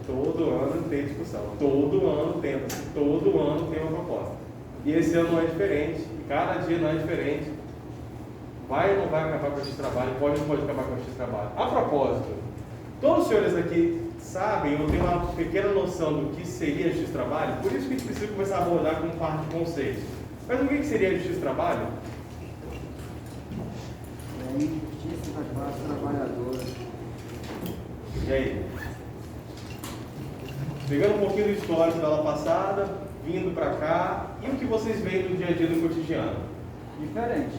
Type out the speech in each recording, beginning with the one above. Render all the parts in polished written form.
Todo ano tem discussão, todo ano tenta-se, todo ano tem uma proposta. E esse ano não é diferente, cada dia não é diferente. Vai ou não vai acabar com esse trabalho, pode ou não pode acabar com esse trabalho. A propósito, todos os senhores aqui sabem ou têm uma pequena noção do que seria justiça do trabalho, por isso que a gente precisa começar a abordar com parte de conceitos. Mas o que seria justiça do trabalho? É a injustiça da classe trabalhadora. E aí? Pegando um pouquinho do histórico da aula passada, vindo para cá, e o que vocês veem do dia a dia do cotidiano? Diferente.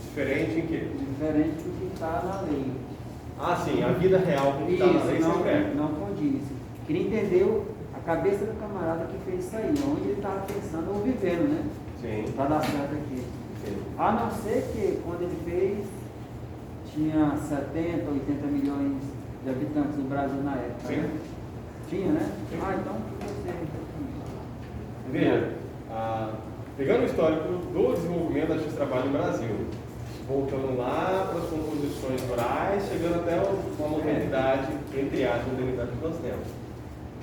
Diferente em quê? Diferente do que está na lei. Ah, sim, a vida real com o que está na lei sempre é. Não condiz. Queria entender a cabeça do camarada que fez isso aí, onde ele estava pensando ou vivendo, né? Sim. Para dar certo aqui. Sim. A não ser que quando ele fez, tinha 70, 80 milhões de habitantes no Brasil na época. Sim. Né? Tinha, né? Sim. Ah, então você. Veja, pegando o histórico do desenvolvimento da justiça do trabalho no Brasil, voltando lá para as composições orais, chegando até uma modernidade, entre aspas, modernidade que nós temos.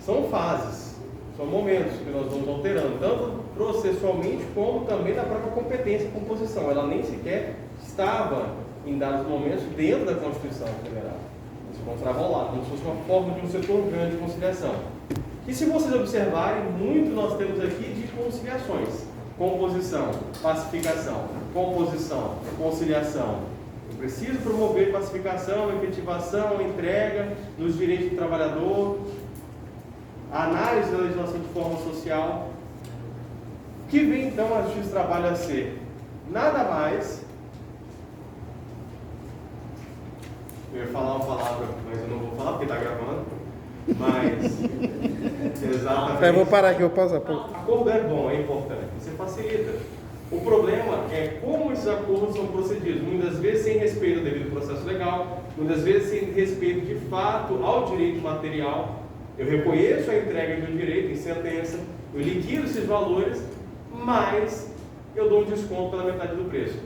São fases, são momentos que nós vamos alterando, tanto processualmente como também na própria competência e composição. Ela nem sequer estava, em dados momentos, dentro da Constituição Federal. Eles encontravam lá, como se fosse uma forma de um setor grande de conciliação. E se vocês observarem, muito nós temos aqui de conciliações. Composição, pacificação, composição, conciliação. Eu preciso promover pacificação, efetivação, entrega dos direitos do trabalhador, análise da legislação de forma social. O que vem então a justiça do trabalho a ser? Nada mais. Eu ia falar uma palavra, mas eu não vou falar porque está gravando. Mas, exatamente. Eu vou parar aqui, eu vou pausar. Acordo é bom, é importante, você facilita. O problema é como esses acordos são procedidos, muitas vezes sem respeito ao devido processo legal, muitas vezes sem respeito de fato ao direito material. Eu reconheço a entrega de um direito em sentença, eu liquido esses valores, mas eu dou um desconto pela metade do preço.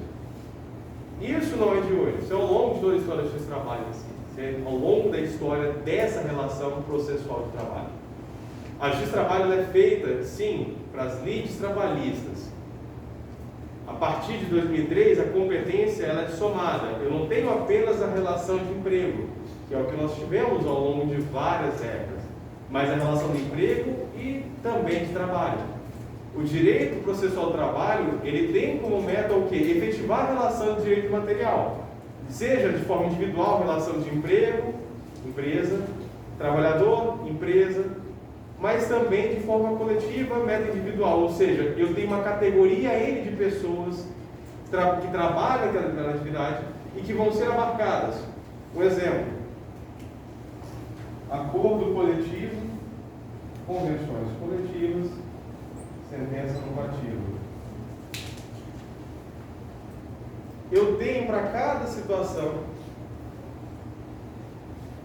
Isso não é de hoje, isso é ao longo de toda a história desse trabalho, ao longo da história dessa relação processual de trabalho. A justiça do trabalho ela é feita, sim, para as lides trabalhistas. A partir de 2003, a competência ela é somada. Eu não tenho apenas a relação de emprego, que é o que nós tivemos ao longo de várias décadas, mas a relação de emprego e também de trabalho. O direito processual do trabalho, ele tem como meta o quê? Efetivar a relação de direito material. Seja de forma individual, relação de emprego, empresa, trabalhador, empresa, mas também de forma coletiva, meta individual, ou seja, eu tenho uma categoria N de pessoas que trabalham naquela atividade e que vão ser abarcadas. Um exemplo, acordo coletivo, convenções coletivas, sentença normativa. Eu tenho para cada situação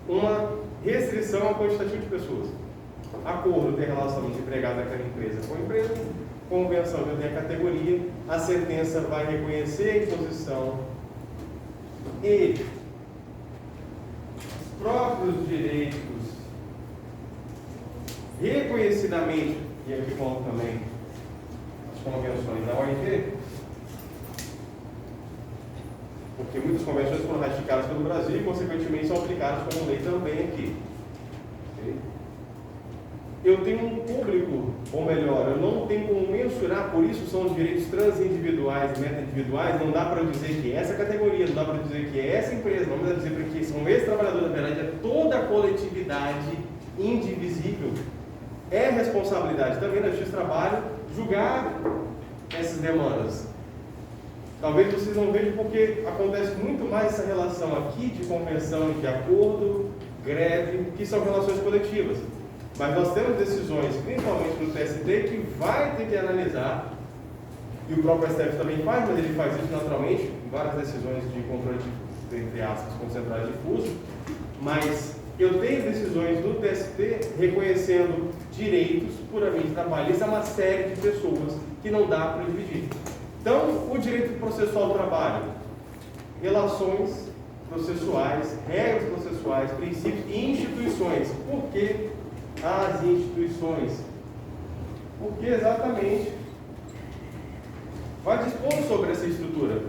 uma restrição ao quantitativo de pessoas. Acordo tem relação de empregado daquela empresa com a empresa, convenção eu tenho a categoria, a sentença vai reconhecer a imposição e os próprios direitos reconhecidamente, e aqui coloco também as convenções da OIT, porque muitas convenções foram ratificadas pelo Brasil e, consequentemente, são aplicadas como lei também aqui. Okay? Eu tenho um público, ou melhor, eu não tenho como mensurar, por isso são os direitos transindividuais, meta-individuais, não dá para eu dizer que é essa categoria, não dá para dizer que é essa empresa, não dá para dizer que são esses trabalhadores, na verdade, é toda a coletividade indivisível. É responsabilidade também da Justiça do Trabalho julgar essas demandas. Talvez vocês não vejam porque acontece muito mais essa relação aqui de convenção, de acordo, greve, que são relações coletivas. Mas nós temos decisões, principalmente no TST, que vai ter que analisar, e o próprio STF também faz, mas ele faz isso naturalmente, várias decisões de controle de, entre aspas, concentrado difuso, mas eu tenho decisões do TST reconhecendo direitos puramente trabalhistas a uma série de pessoas que não dá para dividir. Então, o direito processual do trabalho, relações processuais, regras processuais, princípios e instituições. Por que que as instituições? Porque exatamente vai dispor sobre essa estrutura.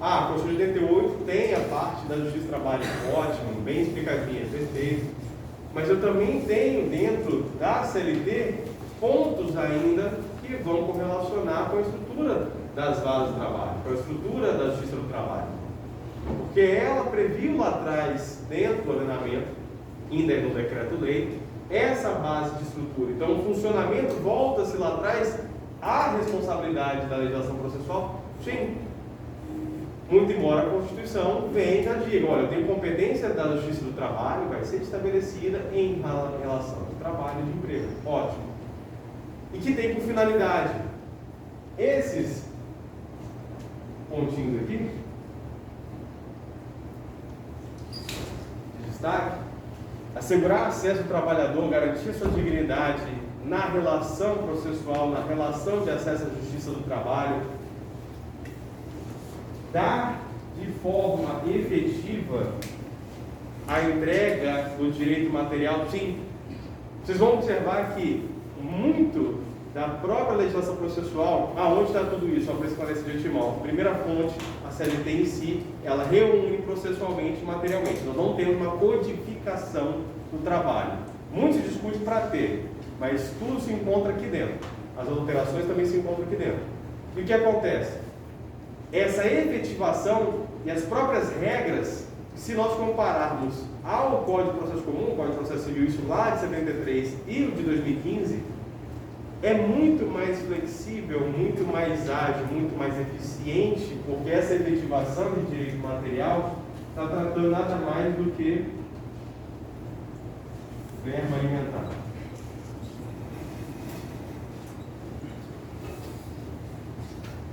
A Constituição de 88 tem a parte da Justiça do Trabalho ótimo, bem explicadinha, perfeito. Mas eu também tenho dentro da CLT pontos ainda que vão correlacionar com a estrutura das vagas de trabalho, com a estrutura da Justiça do Trabalho. Porque ela previu lá atrás, dentro do ordenamento, ainda no decreto-lei, essa base de estrutura. Então, o funcionamento volta-se lá atrás à responsabilidade da legislação processual? Sim. Muito embora a Constituição venha e já diga, olha, eu tenho competência da Justiça do Trabalho, vai ser estabelecida em relação de trabalho e de emprego. Ótimo. E que tem por finalidade esses pontinhos aqui de destaque: assegurar acesso ao trabalhador, garantir sua dignidade na relação processual, na relação de acesso à justiça do trabalho, dar de forma efetiva a entrega do direito material. Sim, vocês vão observar que muito da própria legislação processual, aonde está tudo isso? Só para esclarecer de antemão. Primeira fonte, a CLT em si, ela reúne processualmente e materialmente. Nós não temos uma codificação do trabalho. Muito se discute para ter, mas tudo se encontra aqui dentro. As alterações também se encontram aqui dentro. E o que acontece? Essa efetivação e as próprias regras, se nós compararmos ao Código de Processo Comum, o Código de Processo Civil, isso lá de 73 e o de 2015, é muito mais flexível, muito mais ágil, muito mais eficiente, porque essa efetivação de direito material está tratando nada mais do que verbo alimentar.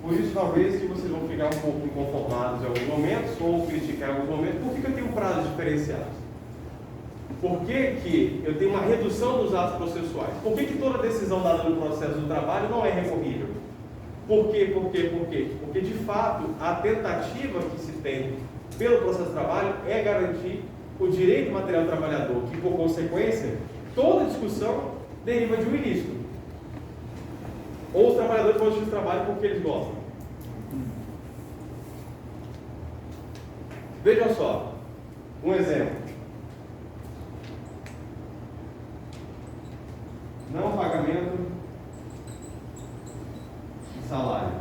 Por isso, talvez, que vocês vão ficar um pouco inconformados em alguns momentos, ou criticar em alguns momentos, por que eu tenho prazos diferenciados? Por que eu tenho uma redução dos atos processuais? Por que toda decisão dada no processo do trabalho não é recorrível? Por quê? Porque, de fato, a tentativa que se tem pelo processo de trabalho é garantir o direito material do trabalhador, que, por consequência, toda discussão deriva de um ilícito. Ou os trabalhadores vão justiça do trabalho porque eles gostam. Vejam só, um exemplo. Não pagamento de salário.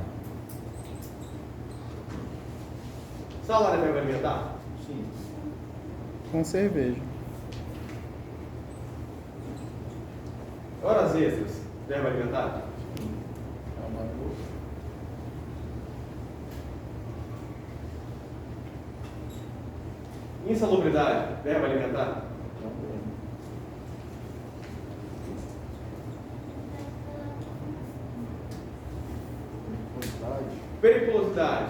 Salário deve alimentar? Sim. Com cerveja. Horas extras deve alimentar? Insalubridade deve alimentar? Periculosidade.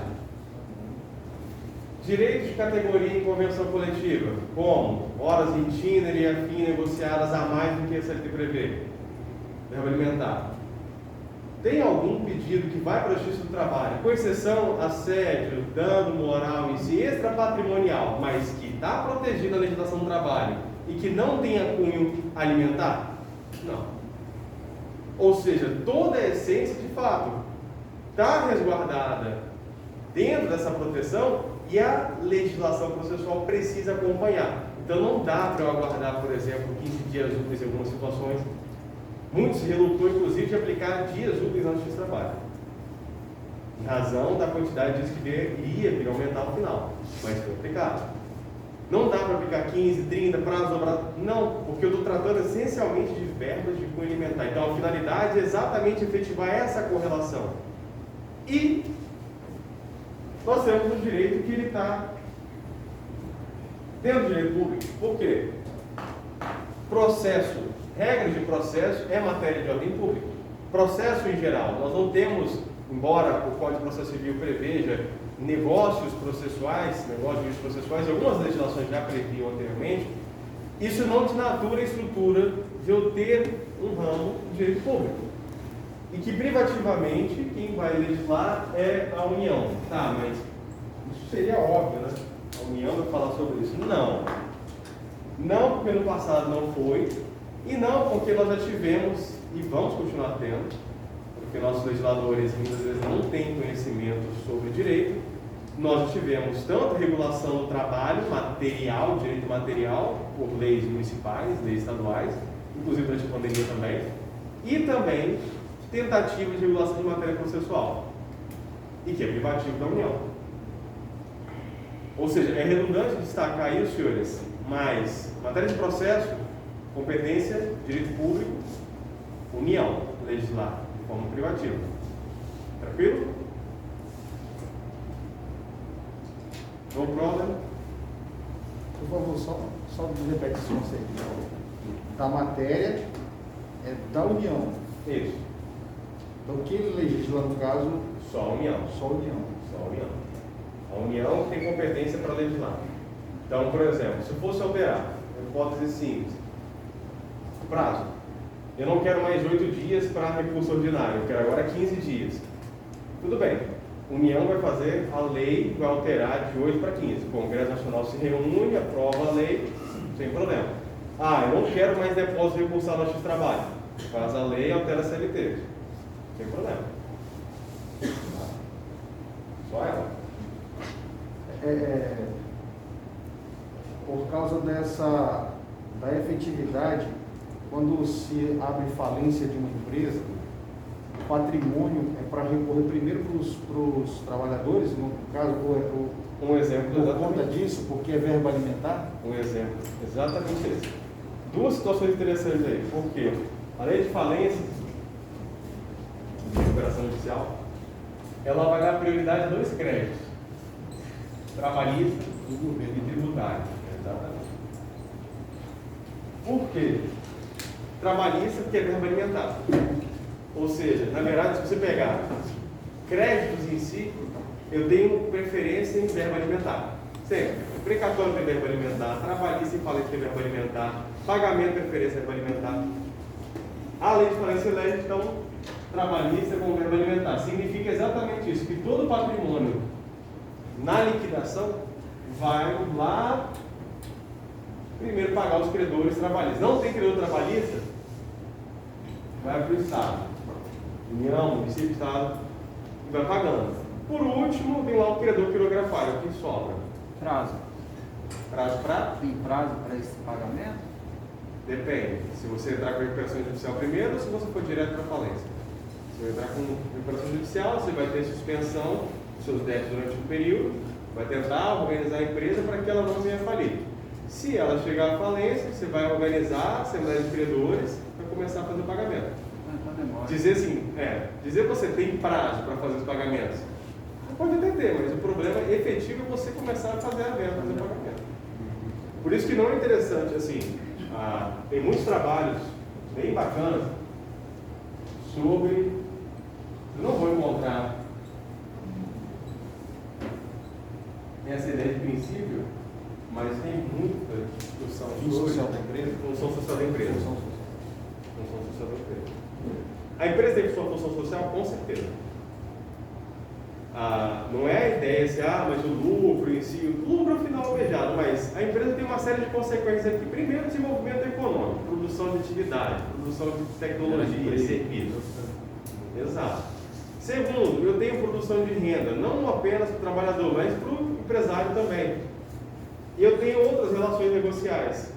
Direitos de categoria em convenção coletiva, como horas in itinere e afim negociadas a mais do que a CLT prevê. Verbo alimentar. Tem algum pedido que vai para a Justiça do Trabalho, com exceção assédio, dano moral em si, extrapatrimonial, mas que está protegido na legislação do trabalho e que não tenha cunho alimentar? Não. Ou seja, toda a essência de fato está resguardada dentro dessa proteção e a legislação processual precisa acompanhar. Então não dá para eu aguardar, por exemplo, 15 dias úteis em algumas situações. Muitos relutou, inclusive, de aplicar dias úteis na Justiça do Trabalho, em razão da quantidade de dias que iria vir aumentar no final, mas foi aplicado. Não dá para aplicar 15, 30, prazo dobrado, não, porque eu estou tratando essencialmente de verbas de cunho alimentar. Então a finalidade é exatamente efetivar essa correlação. E nós temos um direito que ele está dentro do direito público. Por quê? Processo, regras de processo é matéria de ordem pública. Processo em geral, nós não temos, embora o Código de Processo Civil preveja negócios processuais, algumas legislações já previam anteriormente, isso não desnatura a estrutura de eu ter um ramo de direito público. E que privativamente quem vai legislar é a União. Tá, mas isso seria óbvio, né? A União vai falar sobre isso. Não. Não porque no passado não foi, e não porque nós já tivemos e vamos continuar tendo, porque nossos legisladores muitas vezes não têm conhecimento sobre direito. Nós já tivemos tanto regulação do trabalho material, direito material, por leis municipais, leis estaduais, inclusive durante a pandemia também, e também tentativa de regulação de matéria processual, e que é privativo da União. Ou seja, é redundante destacar isso, senhores, mas matéria de processo, competência, direito público, União, legislar de forma privativa. Tranquilo? No problem? Por favor, só repete esse conceito. Da matéria é da União. Isso. Então, quem legisla, no caso, Só a União. só a União. Só a União. A União tem competência para legislar. Então, por exemplo, se fosse alterar, hipótese simples, prazo. Eu não quero mais 8 dias para recurso ordinário, eu quero agora 15 dias. Tudo bem. A União vai fazer a lei, vai alterar de 8 para 15. O Congresso Nacional se reúne, aprova a lei, sem problema. Ah, eu não quero mais depósito recursal no X trabalho. Faz a lei e altera a CLT. Sem problema. Só ela. Por causa da efetividade, quando se abre falência de uma empresa, o patrimônio é para recorrer primeiro para os trabalhadores, no caso, Um exemplo por exatamente. conta disso, porque é verba alimentar. Um exemplo, exatamente esse. Duas situações interessantes aí. Por quê? A lei de falência de recuperação judicial, ela vai dar prioridade a 2 créditos: trabalhista e tributário. Exatamente. Por quê? Trabalhista, porque é verba alimentar. Ou seja, na verdade, se você pegar créditos em si, eu tenho preferência em verba alimentar. Sempre. Precatório tem verba alimentar, trabalhista e falência tem verba alimentar, pagamento de preferência é verba alimentar. A lei de falência elege, então, trabalhista com verba alimentar. Significa exatamente isso, que todo patrimônio na liquidação vai lá primeiro pagar os credores trabalhistas. Não tem credor trabalhista, vai para o Estado. União, município, Estado, e vai pagando. Por último, tem lá o credor quirografário, o que sobra. Prazo. Prazo para? Tem prazo para esse pagamento? Depende. Se você entrar com recuperação judicial primeiro ou se você for direto para a falência. Se você entrar com recuperação judicial, você vai ter suspensão dos seus débitos durante um período, vai tentar organizar a empresa para que ela não venha falir. Se ela chegar à falência, você vai organizar a Assembleia de Credores para começar a fazer o pagamento. Então demora. Dizer assim, dizer que você tem prazo para fazer os pagamentos, pode até ter, mas o problema efetivo é você começar a fazer a venda, fazer o pagamento. Por isso que não é interessante, assim, tem muitos trabalhos bem bacanas sobre, eu não vou encontrar essa ideia de princípio, mas tem muita discussão Função social da empresa. Função social da empresa. Função social. Função social da empresa. A empresa tem sua função social? Com certeza. Não é a ideia se, mas o lucro em si, o lucro é o final almejado, mas a empresa tem uma série de consequências aqui. Primeiro, desenvolvimento econômico, produção de atividade, produção de tecnologia, serviços. Exato. Segundo, eu tenho produção de renda, não apenas para o trabalhador, mas para o empresário também. E eu tenho outras relações negociais.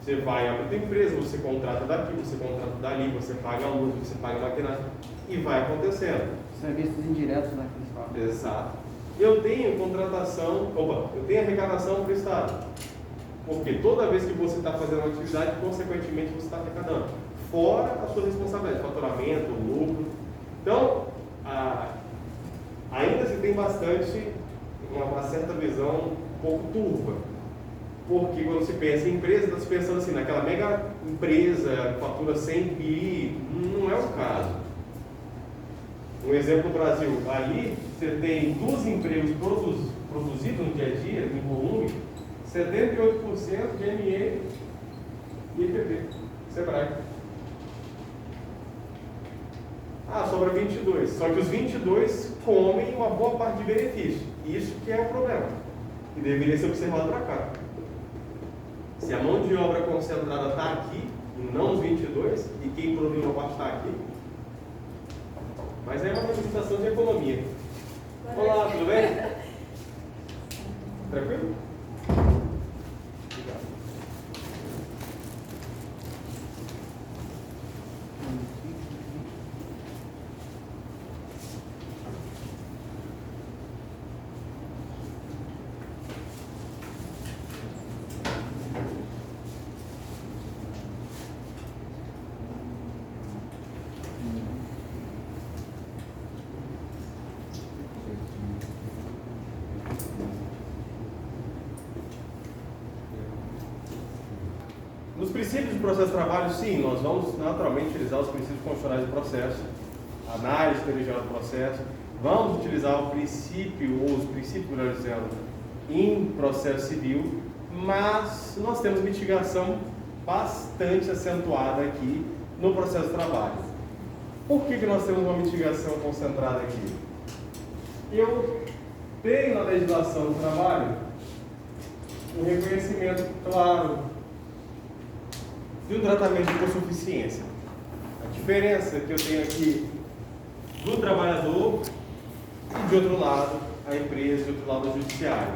Você vai abrir a tua empresa, você contrata daqui, você contrata dali, você paga a luz, você paga a maquinário, e vai acontecendo. Serviços indiretos, né, que eles falam. Exato. Eu tenho eu tenho arrecadação para o Estado. Porque toda vez que você está fazendo uma atividade, consequentemente você está arrecadando. Fora a sua responsabilidade, faturamento, lucro. Então, ainda se tem bastante, uma certa visão um pouco turva. Porque quando se pensa em empresa, está se pensando assim, naquela mega empresa que fatura 100 bi, não é o caso. Um exemplo do Brasil, ali você tem 2 empregos produzidos no dia a dia, em volume, 78% de ME e IPP, Sebrae. Sobra 22, só que os 22 comem uma boa parte de benefício. Isso que é o problema, que deveria ser observado para cá. Se a mão de obra concentrada está aqui, e não os 22, e quem produz uma parte está aqui, mas é uma manifestação de economia. Olá, tudo bem? Tranquilo? Obrigado. Nos princípios do processo de trabalho, sim, nós vamos naturalmente utilizar os princípios constitucionais do processo, análise colegial do processo, vamos utilizar o princípio, ou os princípios, melhor dizendo, em processo civil, mas nós temos mitigação bastante acentuada aqui no processo de trabalho. Por que nós temos uma mitigação concentrada aqui? Eu tenho na legislação do trabalho um reconhecimento claro de um tratamento de hipossuficiência. A diferença que eu tenho aqui do trabalhador e de outro lado a empresa, de outro lado o judiciário.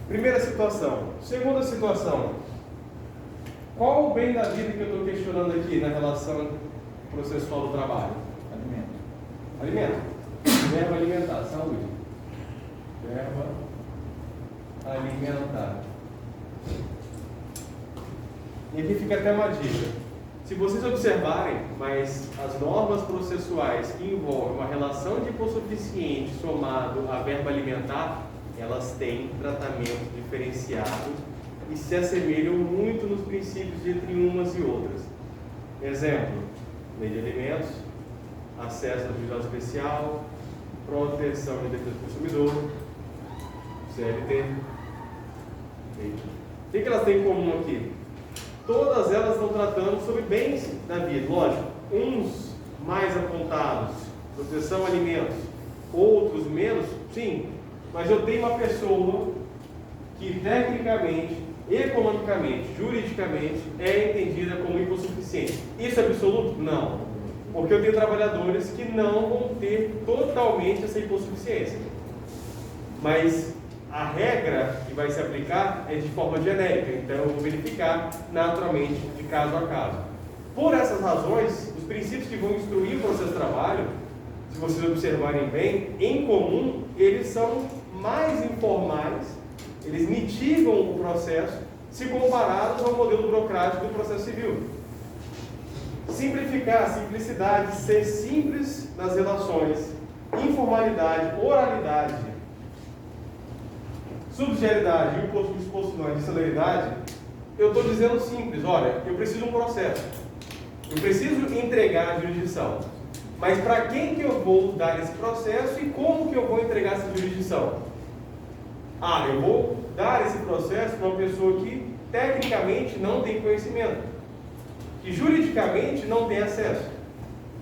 Primeira situação. Segunda situação. Qual o bem da vida que eu estou questionando aqui na relação processual do trabalho? Alimento. Alimento. Verbo alimentar. Saúde. Verbo alimentar. E aqui fica até uma dica. Se vocês observarem, mas as normas processuais que envolvem uma relação de hipossuficiente somado a verbo alimentar, elas têm tratamento diferenciado e se assemelham muito nos princípios entre umas e outras. Exemplo, lei de alimentos, acesso ao juizado especial, proteção de defesa do consumidor, CLT. O que elas têm em comum aqui? Todas elas estão tratando sobre bens da vida, lógico, uns mais apontados, proteção alimentos, outros menos, sim, mas eu tenho uma pessoa que tecnicamente, economicamente, juridicamente é entendida como hipossuficiente. Isso é absoluto? Não, porque eu tenho trabalhadores que não vão ter totalmente essa hipossuficiência, mas a regra que vai se aplicar é de forma genérica, então eu vou verificar naturalmente de caso a caso. Por essas razões, os princípios que vão instruir o processo de trabalho, se vocês observarem bem, em comum, eles são mais informais, eles mitigam o processo se comparados ao modelo burocrático do processo civil. Simplificar, simplicidade, ser simples nas relações, informalidade, oralidade, subsidiariedade e o exposto não é de celeridade, eu estou dizendo simples, olha, eu preciso de um processo, eu preciso entregar a jurisdição, mas para quem que eu vou dar esse processo e como que eu vou entregar essa jurisdição? Ah, eu vou dar esse processo para uma pessoa que tecnicamente não tem conhecimento, que juridicamente não tem acesso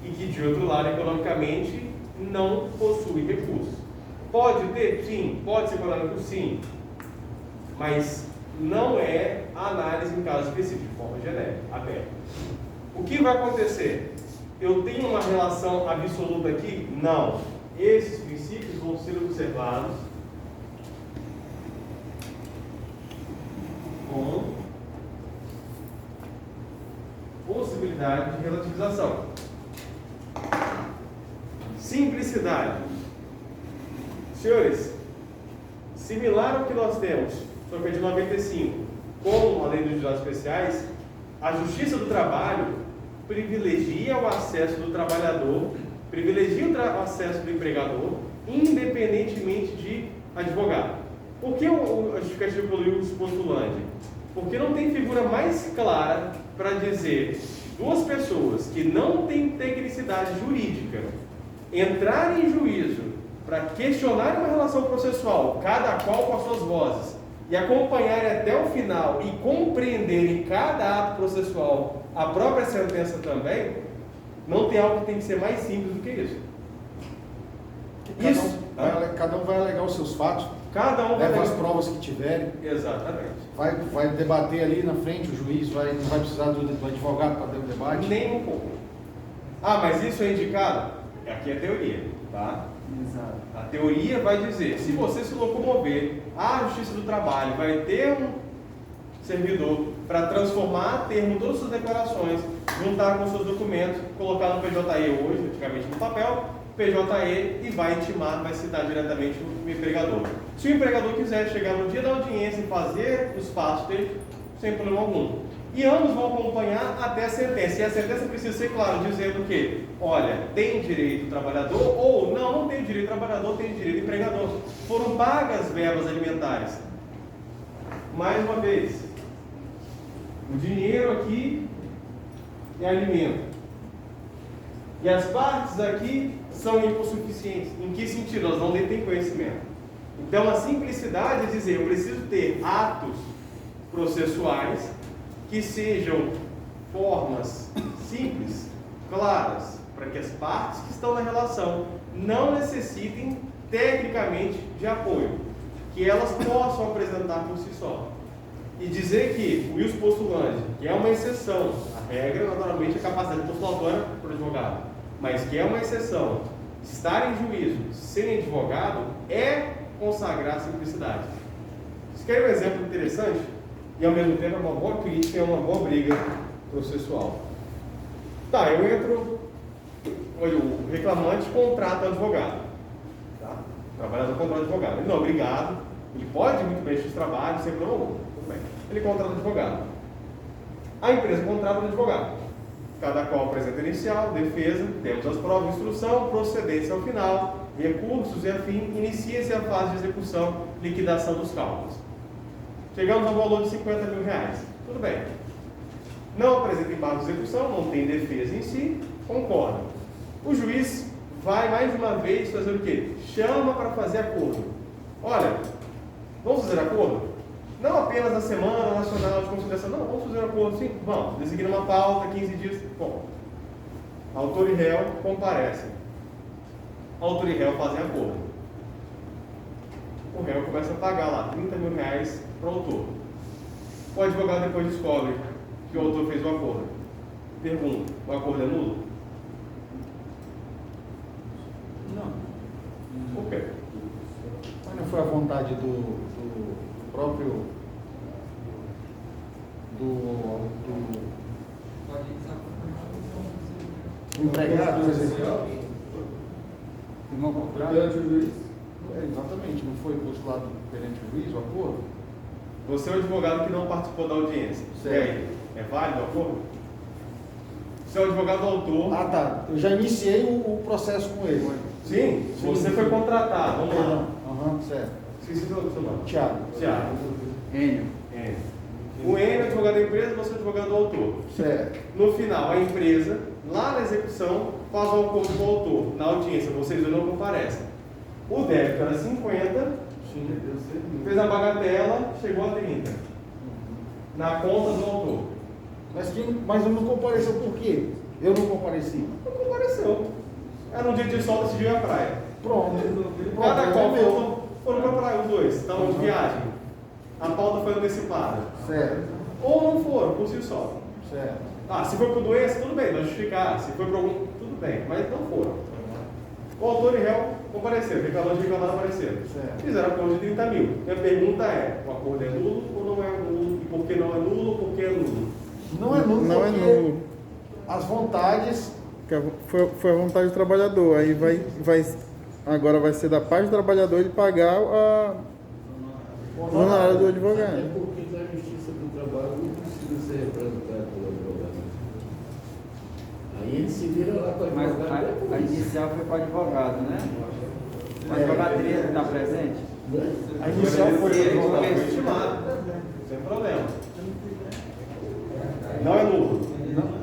e que de outro lado economicamente não possui recursos. Pode ter? Sim. Pode ser econômico? Sim. Mas não é análise em caso específico, de forma genérica, aberta. O que vai acontecer? Eu tenho uma relação absoluta aqui? Não. Esses princípios vão ser observados com possibilidade de relativização. Simplicidade. Senhores, similar ao que nós temos, só que é de 95, com a lei dos juizados especiais, a Justiça do Trabalho privilegia o acesso do trabalhador, privilegia o acesso do empregador, independentemente de advogado. Por que a justificativa pelo ius postulandi? Porque não tem figura mais clara para dizer duas pessoas que não têm tecnicidade jurídica entrarem em juízo para questionar uma relação processual, cada qual com as suas vozes, e acompanharem até o final e compreenderem cada ato processual, a própria sentença também, não tem algo que tem que ser mais simples do que isso. Cada um vai alegar os seus fatos Cada um vai leva as provas que tiverem. Exatamente. Vai debater ali na frente, o juiz não vai precisar do advogado para ter o debate. Nem um pouco. Ah, mas isso é indicado? Aqui é teoria, tá? Exato. A teoria vai dizer, se você se locomover, a Justiça do Trabalho vai ter um servidor para transformar a termo todas as suas declarações, juntar com seus documentos, colocar no PJE hoje, antigamente no papel, PJE, e vai intimar, vai citar diretamente o empregador. Se o empregador quiser chegar no dia da audiência e fazer os passos dele, sem problema algum. E ambos vão acompanhar até a sentença. E a sentença precisa ser clara, dizendo que, olha, tem direito o trabalhador, ou não tem direito o trabalhador, tem direito o empregador. Foram pagas verbas alimentares. Mais uma vez, o dinheiro aqui é alimento. E as partes aqui são hipossuficientes. Em que sentido? Elas não detêm conhecimento. Então, a simplicidade é dizer, eu preciso ter atos processuais que sejam formas simples, claras, para que as partes que estão na relação não necessitem tecnicamente de apoio, que elas possam apresentar por si só. E dizer que o ius postulante, que é uma exceção, a regra naturalmente é a capacidade postulatória para o advogado, mas que é uma exceção, estar em juízo sem advogado é consagrar a simplicidade. Vocês querem um exemplo interessante? E ao mesmo tempo é uma boa crítica e é uma boa briga processual. Tá, eu entro, o reclamante contrata o advogado. Tá? O trabalhador contrata o advogado. Ele não é obrigado, ele pode muito bem os trabalhos, sem problema algum. Tudo bem. Ele contrata o advogado. A empresa contrata o advogado. Cada qual apresenta inicial, defesa, temos as provas, instrução, procedência ao final, recursos e afim, inicia-se a fase de execução, liquidação dos cálculos. Chegamos ao valor de R$50 mil. Tudo bem. Não apresenta embargo de execução, não tem defesa em si, concorda. O juiz vai mais uma vez fazer o quê? Chama para fazer acordo. Olha, vamos fazer acordo? Não apenas na Semana Nacional de Conciliação, não, vamos fazer acordo sim, vamos, decidir uma pauta, 15 dias, bom. Autor e réu comparecem. Autor e réu fazem acordo. O réu começa a pagar lá R$30 mil para o autor. O advogado depois descobre que o autor fez o acordo. Pergunta, o acordo é nulo? Não. Por quê? Mas não foi a vontade do próprio do empregado, quer dizer, Irmão contrato? exatamente, não foi postulado perante o juiz o acordo? Você é o advogado que não participou da audiência. Certo. E aí, é válido o acordo? Você é o advogado autor. Ah, tá. Eu já iniciei o processo com ele. Sim, você foi contratado. Vamos lá. Aham, certo. Esqueci do seu nome. Tiago. Enio. O N é advogado da empresa, você é advogado do autor. Certo. No final, a empresa, lá na execução, faz o acordo com o autor. Na audiência, vocês dois não comparecem. O débito era 50, fez a bagatela, chegou a 30. Na conta do autor. Mas eu não compareceu por quê? Eu não compareci. Não compareceu. Era um dia de sol, decidiu ir à praia. Pronto. Cada qual foram para a praia, os dois. Estavam de viagem. A pauta foi antecipada. Certo. Ou não foram, por si só. Certo. Ah, se foi por doença, tudo bem, vai justificar. Se foi por algum, tudo bem, mas não foram. O autor e réu compareceram, reclamante e reclamado apareceram. Certo. Fizeram acordo de 30 mil. Minha pergunta é, o acordo é nulo ou não é nulo? E por que não é nulo, por que é nulo? Não é nulo Não é porque nulo. as vontades... Foi a vontade do trabalhador. Aí agora vai ser da parte do trabalhador de pagar o honorário do advogado. É porque na Justiça do Trabalho não precisa ser representado pelo advogado. Aí ele se vira lá com o Mas advogado. a inicial foi para o advogado, né? O advogado teria que estar presente? A inicial foi Foi estimado, sem problema. Não é nulo.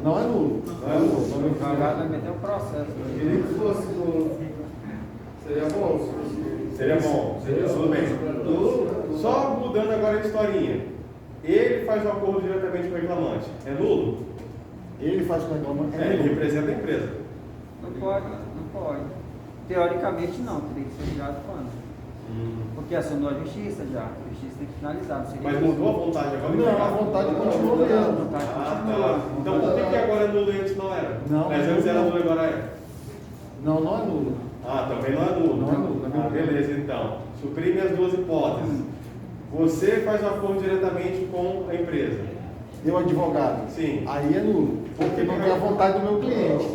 Não é nulo. Não é nulo. O advogado vai meter um processo. Queria que fosse seria bom. Seria bom. Tudo bem. Só mudando agora a historinha. Ele faz o acordo diretamente com o reclamante. É nulo? Ele faz com a reclamação. Ele representa a empresa. Não pode. Teoricamente não, teria que ser julgado quando? Porque acionou a justiça já. A justiça tem que finalizar. Não seria Mas mudou a vontade agora? Não, a vontade continua A mesmo. vontade Ah, continua. tá. Então por que agora é nulo e antes não era? Não, Mas antes era nulo e agora é? Não, não é nulo. Ah, também não é nulo. Não é nulo, na minha Ah, opinião. beleza, então. Suprime as duas hipóteses. Você faz um acordo diretamente com a empresa. Eu advogado. Sim. Aí é nulo, porque não tem a vontade do meu cliente.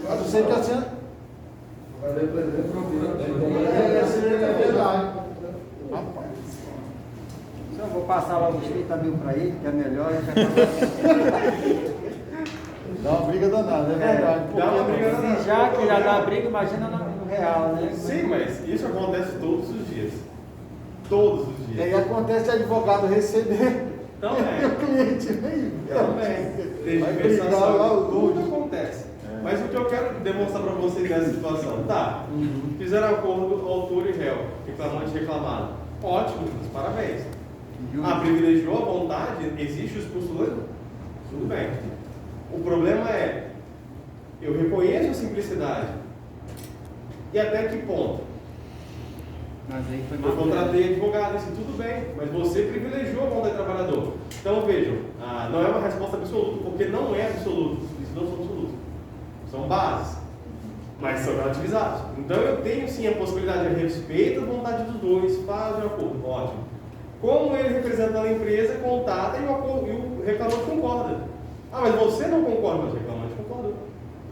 Eu sei que assim Vai depender do problema. é verdade. Rapaz. Então, eu vou passar logo os 30 mil para ele, que é melhor. Ele já Dá uma briga danada, é verdade. dá uma Porque- briga danada. Se já que já dá briga, imagina no real, né? Sim, mas isso acontece todos os dias. Todos os E aí dias. acontece de advogado receber Também. o cliente. Aí, Também. Tem vai diversas brigar lá o tudo doido. acontece. Mas o que eu quero demonstrar para vocês nessa situação, tá? Fizeram acordo autor e réu, reclamante e reclamado. Ótimo, parabéns. Ah, privilegiou a vontade, existe os postulantes? Tudo bem. O problema é, eu reconheço a simplicidade. E até que ponto? Mas aí foi Eu contratei advogado, isso tudo bem, mas você privilegiou a vontade do trabalhador. Então vejam, não é uma resposta absoluta, porque não é absoluto, isso não são absolutos. São bases, mas são relativizados. Então eu tenho sim a possibilidade de respeito à vontade dos dois, fazem um acordo, ótimo. Como ele representando a empresa, contata e o reclamante concorda. Ah, mas você não concorda, mas o reclamante concorda.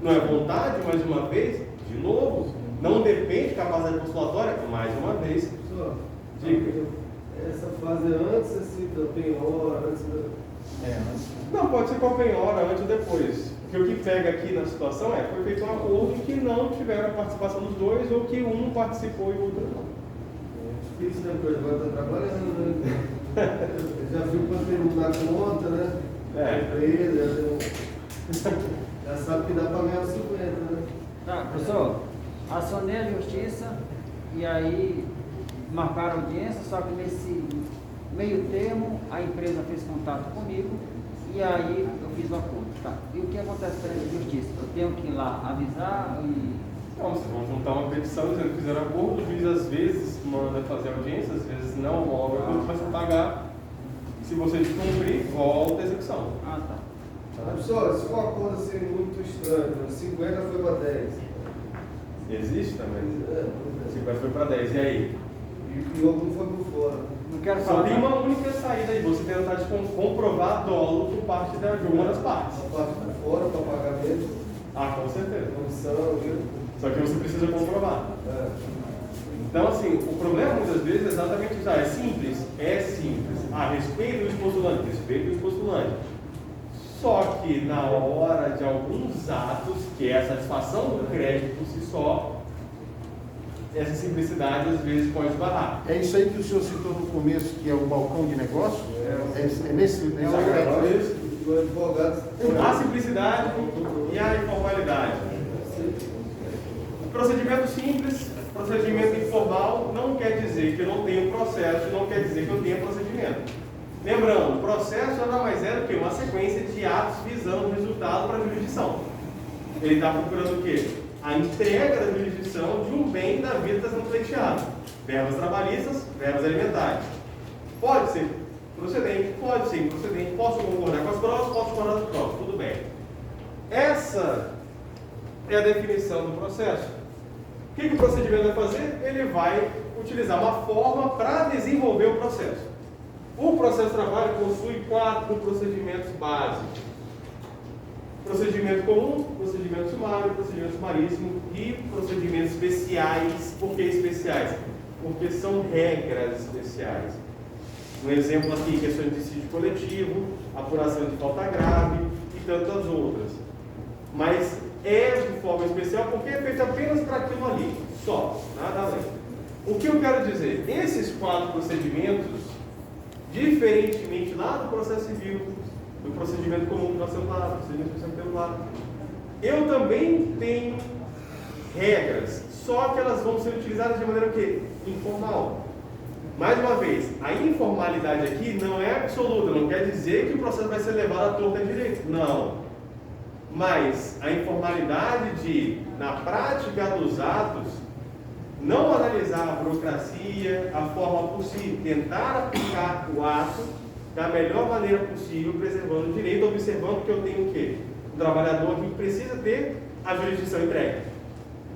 Não é vontade, mais uma vez, de novo. Não depende de capacidade postulatória, mais uma vez. Professor, Diga. essa fase é antes, assim, da penhora, antes da... Não, pode ser com a penhora, antes ou depois. Porque o que pega aqui na situação é, foi feito um acordo em que não tiveram a participação dos dois, ou que um participou e o outro não. É difícil, né? Porque agora está trabalhando, né? Já viu quanto ele não dá conta, né? É. Empresa, já sabe que dá para ganhar os 50, né? Tá, professor, acionei a justiça e aí marcaram audiência, só que nesse meio termo a empresa fez contato comigo e aí eu fiz o acordo. Tá. E o que acontece perante a justiça? Eu tenho que ir lá avisar e. Então, vocês vão juntar uma petição dizendo que fizeram acordo, o juiz às vezes manda fazer audiência, às vezes não, homolga, mas você pagar. Se você descumprir, volta a execução. Ah, tá. Professor, se for uma coisa assim muito estranha, 50 foi para 10. Existe também. É, 50 foi para 10, e aí? e o outro foi por fora. Não quero Só falar. tem uma única saída aí, você tentar comprovar dolo por parte de uma das partes. A parte por fora para pagamento, Ah, com certeza. comissão, viu? Só que você precisa comprovar. É. Então, assim, o problema muitas vezes é exatamente isso. É simples? É simples. Respeito do postulante, respeito do postulante. Só que na hora de alguns atos, que é a satisfação do crédito por si só, essa simplicidade às vezes pode barrar. É isso aí que o senhor citou no começo, que é o balcão de negócio? É nesse aspecto? O advogado. A simplicidade e a informalidade. Procedimento simples, procedimento informal, não quer dizer que eu não tenho processo, não quer dizer que eu tenha procedimento. Lembrando, o processo nada mais é do que uma sequência de atos visando o resultado para a jurisdição. Ele está procurando o quê? A entrega da jurisdição de um bem da vida que está sendo pleiteado. Verbas trabalhistas, verbas alimentares. Pode ser procedente, pode ser improcedente, posso concordar com as provas, posso concordar com as provas, tudo bem. Essa é a definição do processo. O que o procedimento vai fazer? Ele vai utilizar uma forma para desenvolver o processo. O processo de trabalho possui 4 procedimentos básicos. Procedimento comum, procedimento sumário, procedimento sumaríssimo e procedimentos especiais. Por que especiais? Porque são regras especiais. Um exemplo aqui, questões de dissídio coletivo, apuração de falta grave e tantas outras. Mas é de forma especial porque é feito apenas para aquilo ali, só, nada além. O que eu quero dizer? Esses 4 procedimentos, diferentemente lá do processo civil, do procedimento comum que nós temos lá, do procedimento especial que temos lá, eu também tenho regras, só que elas vão ser utilizadas de maneira o quê? Informal. Mais uma vez, a informalidade aqui não é absoluta, não quer dizer que o processo vai ser levado à torta e direito. Não. Mas a informalidade de, na prática dos atos, Não analisar a burocracia, a forma possível, tentar aplicar o ato da melhor maneira possível, preservando o direito, observando que eu tenho o quê? O trabalhador que precisa ter a jurisdição entregue.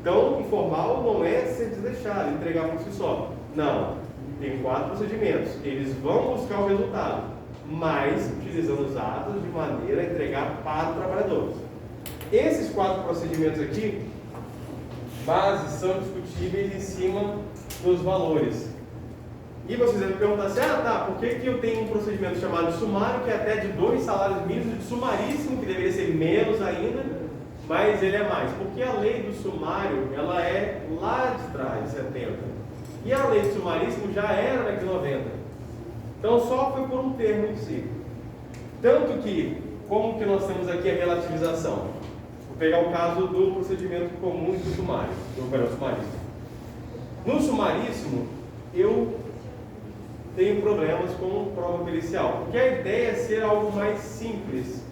Então, informal não é ser desleixado, entregar por si só. Não, tem 4 procedimentos. Eles vão buscar o resultado, mas utilizando os atos de maneira a entregar para o trabalhador. Esses 4 procedimentos aqui, bases, são discutíveis em cima dos valores. E vocês vão me perguntar assim, por que eu tenho um procedimento chamado sumário, que é até de 2 salários mínimos, de sumaríssimo, que deveria ser menos ainda, mas ele é mais? Porque a lei do sumário, ela é lá de trás, de 70. E a lei do sumaríssimo já era na de 90. Então só foi por um termo em si. Tanto que, como que nós temos aqui a relativização? Vou pegar o caso do procedimento comum e do sumário, do sumaríssimo. No sumaríssimo, eu tenho problemas com prova pericial, porque a ideia é ser algo mais simples.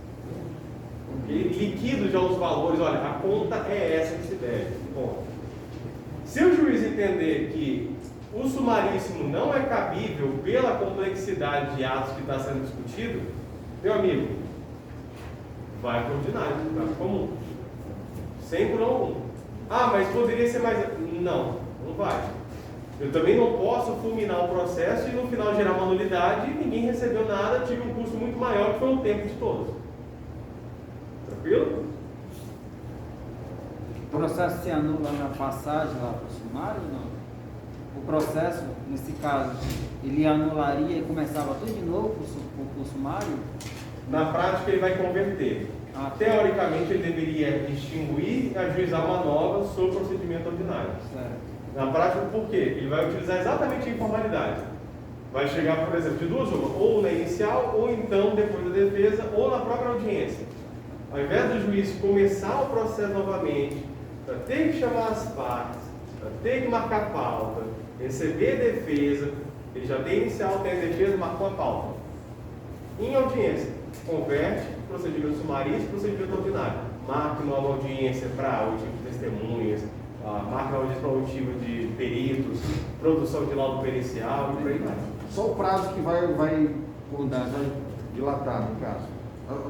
Liquido já os valores, olha, a conta é essa que se deve. Bom, se o juiz entender que o sumaríssimo não é cabível pela complexidade de atos que está sendo discutido, meu amigo, vai para o ordinário, caso comum. Sem problema algum. Mas poderia ser mais. Não vai. Eu também não posso fulminar o processo e no final gerar uma nulidade e ninguém recebeu nada, tive um custo muito maior que foi o tempo de todos. Tranquilo? O processo se anula na passagem lá para o sumário ou não? O processo, nesse caso, ele anularia e começava tudo de novo para o sumário? Na prática, ele vai converter. Teoricamente, ele deveria extinguir e ajuizar uma nova sobre o procedimento ordinário. Certo. Na prática, por quê? Ele vai utilizar exatamente a informalidade. Vai chegar, por exemplo, de duas uma, ou na inicial, ou então depois da defesa, ou na própria audiência. Ao invés do juiz começar o processo novamente, para ter que chamar as partes, para ter que marcar pauta, receber defesa, ele já tem inicial, tem a defesa, marcou a pauta. Em audiência, converte procedimento sumaríssimo para procedimento ordinário. Marca nova audiência para oitiva de testemunhas, marca audiência para oitiva de peritos, produção de laudo pericial e por aí vai. Só o prazo que vai dilatar, no caso.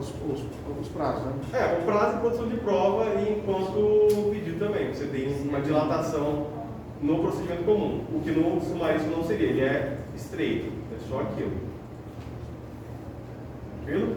Os prazos, né? O prazo de produção de prova e enquanto pedido também. Você tem uma dilatação no procedimento comum. O que no sumaríssimo não seria, ele é estreito, é só aquilo. Tranquilo?